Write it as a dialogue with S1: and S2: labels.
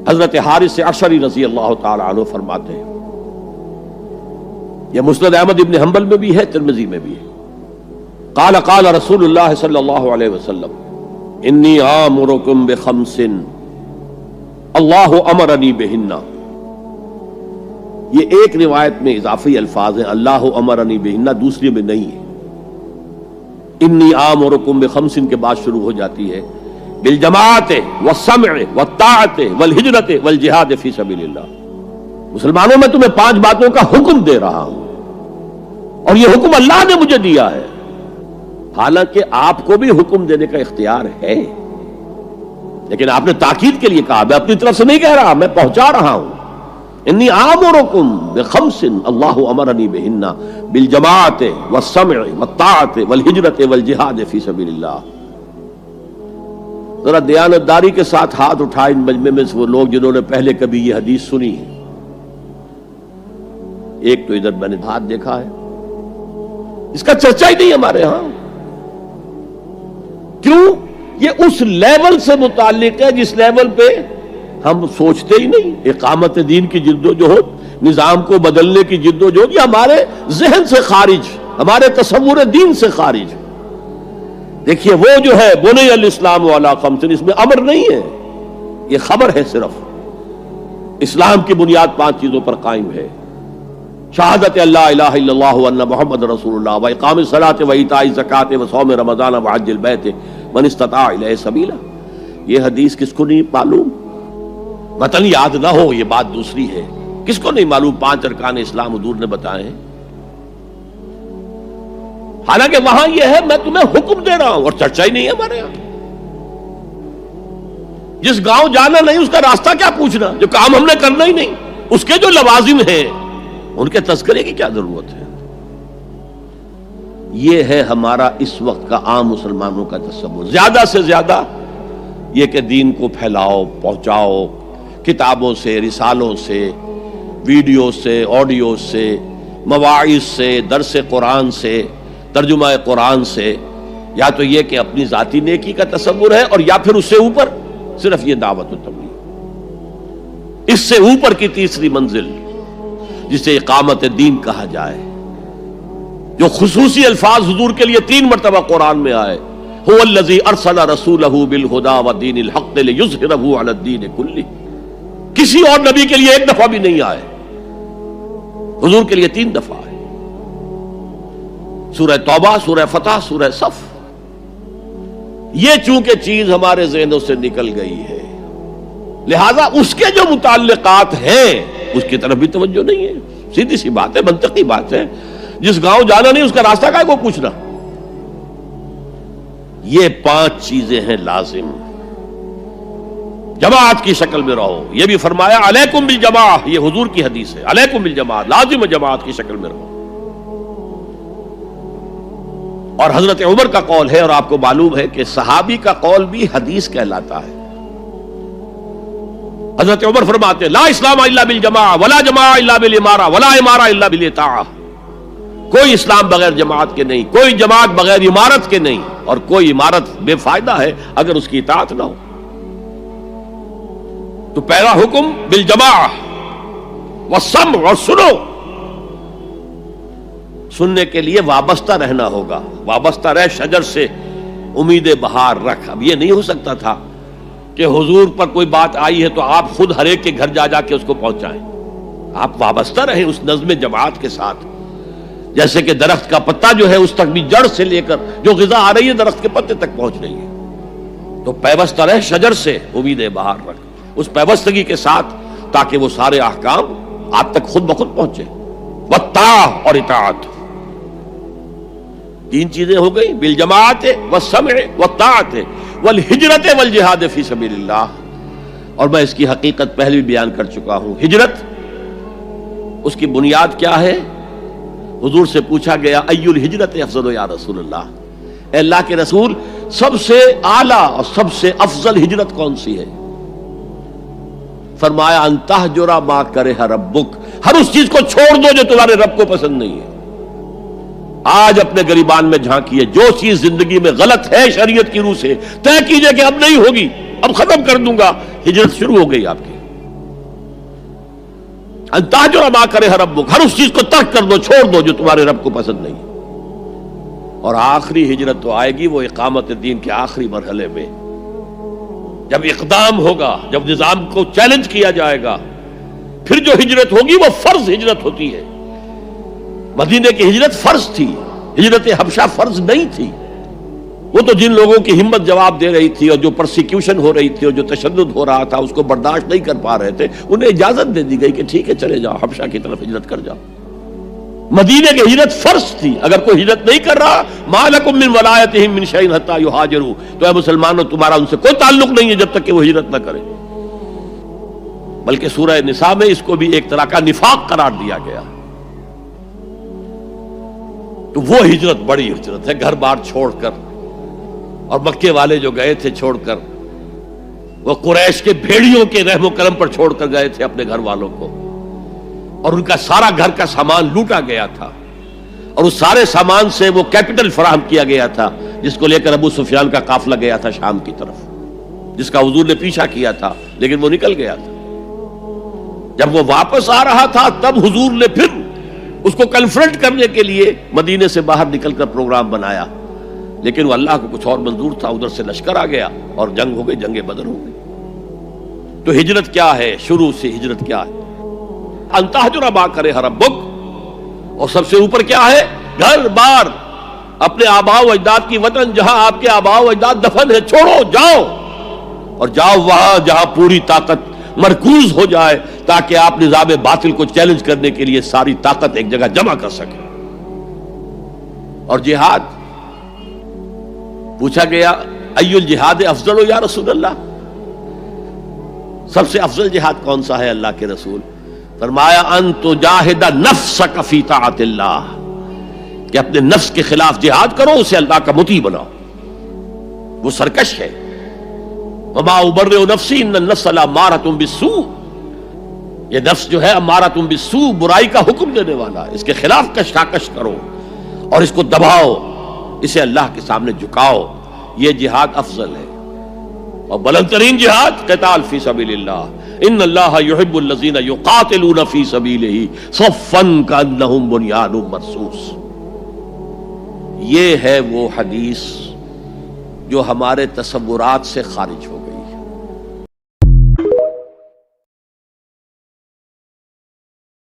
S1: حضرت حارث عشری رضی اللہ تعالی عنہ فرماتے ہیں، یہ مسند احمد ابن حنبل میں بھی ہے، ترمذی میں بھی ہے، قال قال رسول اللہ صلی اللہ علیہ وسلم انی آمرکم بخمس اللہ امرنی بہن۔ یہ ایک روایت میں اضافی الفاظ ہیں، اللہ امرنی بہن، دوسری میں نہیں ہے۔ انی آمرکم بخمس کے بعد شروع ہو جاتی ہے بالجماعت والسمع والطاعت والہجرت والجہاد فی سبیل اللہ۔ مسلمانوں میں تمہیں 5 باتوں کا حکم دے رہا ہوں، اور یہ حکم اللہ نے مجھے دیا ہے، حالانکہ آپ کو بھی حکم دینے کا اختیار ہے، لیکن آپ نے تاکید کے لیے کہا، میں اپنی طرف سے نہیں کہہ رہا، میں پہنچا رہا ہوں۔ انی آمرکم بخمس اللہ امرنی بہن بالجماعت والسمع والطاعت والہجرت والجہاد فی سبیل اللہ۔ ذرا دیانتداری کے ساتھ ہاتھ اٹھائیں ان مجمع میں سے وہ لوگ جنہوں نے پہلے کبھی یہ حدیث سنی ہے۔ ایک تو ادھر میں نے ہاتھ دیکھا ہے، اس کا چرچا ہی نہیں ہمارے ہاں۔ کیوں؟ یہ اس لیول سے متعلق ہے جس لیول پہ ہم سوچتے ہی نہیں۔ اقامت دین کی جدوجہد، نظام کو بدلنے کی جدوجہد، یہ ہمارے ذہن سے خارج، ہمارے تصور دین سے خارج۔ دیکھیے وہ جو ہے بنی الاسلام علی خمس، اس میں امر نہیں ہے، یہ خبر ہے صرف۔ اسلام کی بنیاد 5 چیزوں پر قائم ہے، شہادت اللہ الہ الا اللہ وان محمد رسول اللہ، واقام الصلاۃ وایتاء الزکوٰۃ وصوم رمضان وحج البیت من استطاع الیہ سبیلا۔ یہ حدیث کس کو نہیں معلوم؟ متن یاد نہ ہو یہ بات دوسری ہے، کس کو نہیں معلوم 5 ارکان اسلام حضور نے بتائے ہیں؟ حالانکہ وہاں یہ ہے میں تمہیں حکم دے رہا ہوں، اور چرچا ہی نہیں ہے ہمارے یہاں۔ جس گاؤں جانا نہیں اس کا راستہ کیا پوچھنا، جو کام ہم نے کرنا ہی نہیں، اس کے جو لوازم ہیں ان کے تذکرے کی کیا ضرورت ہے؟ یہ ہے ہمارا اس وقت کا عام مسلمانوں کا تصور۔ زیادہ سے زیادہ یہ کہ دین کو پھیلاؤ، پہنچاؤ، کتابوں سے، رسالوں سے، ویڈیو سے، آڈیو سے، مواعظ سے، درس قرآن سے، ترجمہ قرآن سے، یا تو یہ کہ اپنی ذاتی نیکی کا تصور ہے، اور یا پھر اس سے اوپر صرف یہ دعوت و تبلیغ۔ اس سے اوپر کی تیسری منزل جسے اقامت دین کہا جائے، جو خصوصی الفاظ حضور کے لیے 3 مرتبہ قرآن میں آئے، هو الذی ارسل رسولہ بالہدی ودین الحق لیظہرہ علی الدین کلہ۔ کسی اور نبی کے لیے 1 دفعہ بھی نہیں آئے، حضور کے لیے 3 دفعہ آئے، سورہ توبہ، سورہ فتح، سورہ صف۔ یہ چونکہ چیز ہمارے ذہنوں سے نکل گئی ہے، لہذا اس کے جو متعلقات ہیں اس کی طرف بھی توجہ نہیں ہے۔ سیدھی سی بات ہے، منطقی بات ہے، جس گاؤں جانا نہیں اس کا راستہ کائے کو پوچھنا۔ یہ 5 چیزیں ہیں لازم۔ جماعت کی شکل میں رہو، یہ بھی فرمایا علیکم بالجماع، یہ حضور کی حدیث ہے، علیکم بالجماع، لازم جماعت کی شکل میں رہو۔ اور حضرت عمر کا قول ہے، اور آپ کو معلوم ہے کہ صحابی کا قول بھی حدیث کہلاتا ہے۔ حضرت عمر فرماتے لا اسلام الا بالجماع ولا جماع الا بالامارہ ولا امارہ الا بالاطاعہ۔ کوئی اسلام بغیر جماعت کے نہیں، کوئی جماعت بغیر عمارت کے نہیں، اور کوئی عمارت بے فائدہ ہے اگر اس کی اطاعت نہ ہو۔ تو پہلا حکم بالجماع والسمع، اور سنو، سننے کے لیے وابستہ رہنا ہوگا، وابستہ رہ شجر سے امید بہار رکھ۔ اب یہ نہیں ہو سکتا تھا کہ حضور پر کوئی بات آئی ہے تو آپ خود ہر ایک کے گھر جا جا کے اس کو پہنچائیں۔ آپ وابستہ رہیں اس نظم جماعت کے ساتھ، جیسے کہ درخت کا پتا جو ہے اس تک بھی جڑ سے لے کر جو غذا آ رہی ہے درخت کے پتے تک پہنچ رہی ہے۔ تو پیوستہ رہ شجر سے امید بہار رکھ، اس پیوستگی کے ساتھ، تاکہ وہ سارے احکام آپ تک خود بخود پہنچے۔ والطاعہ، اور اطاعت۔ 3 چیزیں ہو گئی، بالجماعت والسمع والطاعت والہجرت والجہاد فی سبیل اللہ۔ اور میں اس کی حقیقت پہلے بھی بیان کر چکا ہوں۔ ہجرت، اس کی بنیاد کیا ہے؟ حضور سے پوچھا گیا ای الہجرت افضل یا رسول اللہ، اے اللہ کے رسول سب سے اعلیٰ اور سب سے افضل ہجرت کون سی ہے؟ فرمایا ان تہجر ما کرہ ربک، ہر اس چیز کو چھوڑ دو جو تمہارے رب کو پسند نہیں ہے۔ آج اپنے گریبان میں جھانکیے، جو چیز زندگی میں غلط ہے شریعت کی روح سے، طے کیجئے کہ اب نہیں ہوگی، اب ختم کر دوں گا، ہجرت شروع ہو گئی آپ کی۔ ان تہجر ما کرہ ربک، ہر اس چیز کو ترک کر دو، چھوڑ دو جو تمہارے رب کو پسند نہیں۔ اور آخری ہجرت تو آئے گی وہ اقامت دین کے آخری مرحلے میں، جب اقدام ہوگا، جب نظام کو چیلنج کیا جائے گا، پھر جو ہجرت ہوگی وہ فرض ہجرت ہوتی ہے۔ مدینے کی ہجرت فرض تھی، ہجرت حبشہ فرض نہیں تھی۔ وہ تو جن لوگوں کی ہمت جواب دے رہی تھی اور جو پرسیکیوشن ہو رہی تھی اور جو تشدد ہو رہا تھا اس کو برداشت نہیں کر پا رہے تھے، انہیں اجازت دے دی گئی کہ ٹھیک ہے چلے جاؤ، حبشہ کی طرف ہجرت کر جاؤ۔ مدینے کی ہجرت فرض تھی۔ اگر کوئی ہجرت نہیں کر رہا، ما لکم من ولایتہم من شیء حتی یہاجروا، تو اے مسلمانوں تمہارا ان سے کوئی تعلق نہیں ہے جب تک کہ وہ ہجرت نہ کرے۔ بلکہ سورہ نساء میں اس کو بھی ایک طرح کا نفاق قرار دیا گیا۔ تو وہ ہجرت بڑی ہجرت ہے، گھر بار چھوڑ کر، اور مکے والے جو گئے تھے چھوڑ کر، وہ قریش کے بھیڑیوں کے رحم و کرم پر چھوڑ کر گئے تھے اپنے گھر والوں کو، اور ان کا سارا گھر کا سامان لوٹا گیا تھا، اور اس سارے سامان سے وہ کیپٹل فراہم کیا گیا تھا جس کو لے کر ابو سفیان کا قافلہ گیا تھا شام کی طرف، جس کا حضور نے پیچھا کیا تھا لیکن وہ نکل گیا تھا۔ جب وہ واپس آ رہا تھا تب حضور نے پھر اس کو کنفرنٹ کرنے کے لیے مدینے سے باہر نکل کر پروگرام بنایا، لیکن وہ اللہ کو کچھ اور منظور تھا، ادھر سے لشکر آ گیا اور جنگ ہو گئی، جنگ بدر ہو گئی۔ تو ہجرت کیا ہے؟ شروع سے ہجرت کیا ہے؟ ان تہجر ما کرہ ربک، اور سب سے اوپر کیا ہے؟ گھر بار، اپنے آباء و اجداد کی وطن جہاں آپ کے آباء و اجداد دفن ہے، چھوڑو، جاؤ، اور جاؤ وہاں جہاں پوری طاقت مرکوز ہو جائے تاکہ آپ نظام باطل کو چیلنج کرنے کے لیے ساری طاقت ایک جگہ جمع کر سکیں۔ اور جہاد پوچھا گیا ای الجہاد افضل یا رسول اللہ، سب سے افضل جہاد کون سا ہے اللہ کے رسول؟ فرمایا ان تجاہد نفسک فی طاعت اللہ، کہ اپنے نفس کے خلاف جہاد کرو، اسے اللہ کا مطیع بناؤ۔ وہ سرکش ہے، وما ابرئ نفسی ان النفس لامارۃ بالسوء، یہ نفس جو ہے امارۃ بالسوء، برائی کا حکم دینے والا ہے، اس کے خلاف کشاکش کرو اور اس کو دباؤ، اسے اللہ کے سامنے جھکاؤ، یہ جہاد افضل ہے۔ اور بلند ترین جہاد قتال فی سبیل اللہ، ان اللہ یحب الذین یقاتلون فی سبیلہ صفا کانہم بنیان مرصوص۔ یہ ہے وہ حدیث جو ہمارے تصورات سے خارج ہو